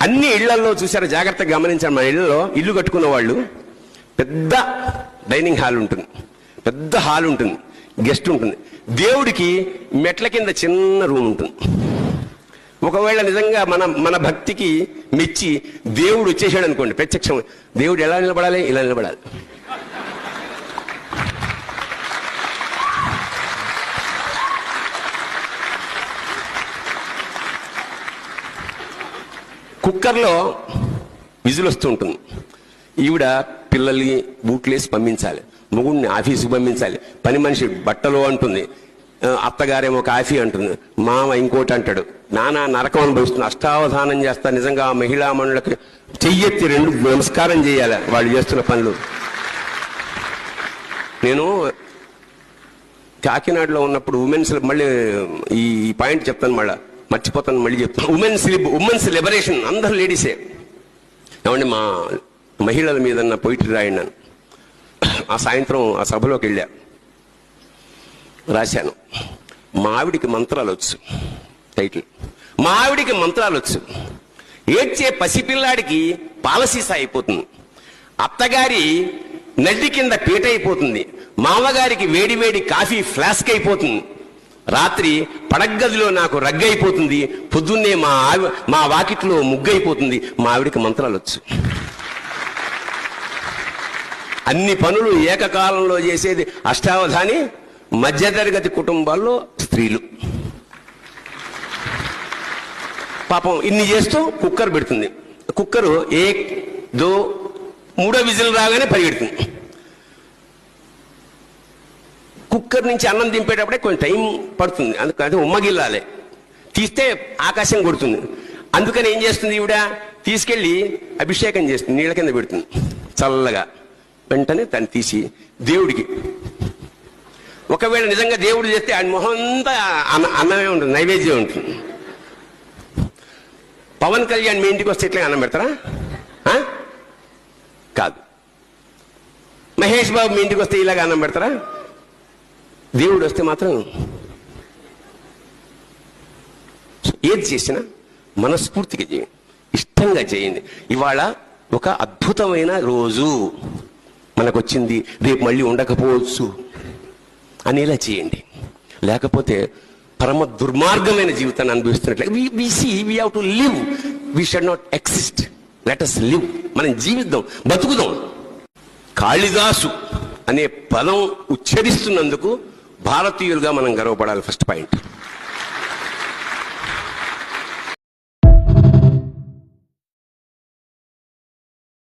అన్ని ఇళ్లలో చూసారా, జాగ్రత్తగా గమనించారు. మన ఇళ్లలో ఇల్లు కట్టుకున్న వాళ్ళు పెద్ద డైనింగ్ హాల్ ఉంటుంది, పెద్ద హాల్ ఉంటుంది, గెస్ట్ ఉంటుంది. దేవుడికి మెట్ల కింద చిన్న రూమ్ ఉంటుంది. ఒకవేళ నిజంగా మన భక్తికి మెచ్చి దేవుడు వచ్చేసాడు అనుకోండి, ప్రత్యక్షం, దేవుడు ఎలా నిలబడాలి? ఇలా నిలబడాలి. కుక్కర్లో విజిల్ వస్తూ ఉంటుంది. ఈవిడ పిల్లల్ని బూట్లేసి పంపించాలి, మొగుడిని ఆఫీసుకు పంపించాలి, పని మనిషి బట్టలు అంటుంది, అత్తగారేమో కాఫీ అంటుంది, మామ ఇంకోటి అంటాడు. నానా నరకం అనుభవిస్తుంది. అష్టావధానం చేస్తా. నిజంగా ఆ మహిళా మనులకు చెయ్యెత్తి 2 నమస్కారం చేయాలి వాళ్ళు చేస్తున్న పనులు. నేను కాకినాడలో ఉన్నప్పుడు మళ్ళీ ఈ పాయింట్ చెప్తాను, మళ్ళీ మర్చిపోతాను, మళ్ళీ చెప్తాను. ఉమెన్స్ లిబరేషన్, అందరు లేడీసే. ఏమంటే మా మహిళల మీద పోయిటరీ రాయండి అని ఆ సాయంత్రం ఆ సభలోకి వెళ్ళా, రాశాను. మా ఆవిడికి మంత్రాలు వచ్చు. టైటిల్, మా ఆవిడికి మంత్రాలు వచ్చు. ఏడ్చే పసిపిల్లాడికి పాలసీసా అయిపోతుంది, అత్తగారి నడ్డి కింద పీట అయిపోతుంది, మామగారికి వేడి వేడి కాఫీ ఫ్లాస్క్ అయిపోతుంది, రాత్రి పడగ్గదిలో నాకు రగ్గైపోతుంది, పొద్దున్నే మా వాకిట్లో ముగ్గైపోతుంది. మా ఆవిడికి మంత్రాలు వచ్చు. అన్ని పనులు ఏకకాలంలో చేసేది అష్టావధాని. మధ్యతరగతి కుటుంబాల్లో స్త్రీలు పాపం ఇన్ని చేస్తూ కుక్కర్ పెడుతుంది. కుక్కరు 1, 2, 3 విజిల్ రాగానే పరిగెడుతుంది. కుక్కర్ నుంచి అన్నం దింపేటప్పుడే కొంచెం టైం పడుతుంది, అందుకని ఉమ్మగిల్లాలి, తీస్తే ఆకాశం కొడుతుంది. అందుకని ఏం చేస్తుంది ఈవిడ, తీసుకెళ్లి అభిషేకం చేస్తుంది, నీళ్ళ కింద పెడుతుంది చల్లగా. వెంటనే తను తీసి దేవుడికి, ఒకవేళ నిజంగా దేవుడు చేస్తే ఆయన మొహం అంతా అన్నమే ఉంటుంది, నైవేద్యం ఉంటుంది. పవన్ కళ్యాణ్ మీ ఇంటికి వస్తే ఇట్లా అన్నం పెడతారా? కాదు. మహేష్ బాబు మీ ఇంటికి వస్తే ఇలాగ అన్నం పెడతారా? దేవుడు వస్తే మాత్రం ఏది చేసినా మనస్ఫూర్తిగా చేయండి, ఇష్టంగా చేయండి. ఇవాళ ఒక అద్భుతమైన రోజు మనకు వచ్చింది, రేపు మళ్ళీ ఉండకపోవచ్చు అనేలా చేయండి. లేకపోతే పరమ దుర్మార్గమైన జీవితాన్ని అనుభవిస్తున్నట్లే. we have to live, we should not exist, let us live. మనం జీవిద్దాం, బతుకుదాం. కాళిదాసు అనే పదం ఉచ్చరిస్తున్నందుకు భారతీయులుగా మనం గర్వపడాలి. First point.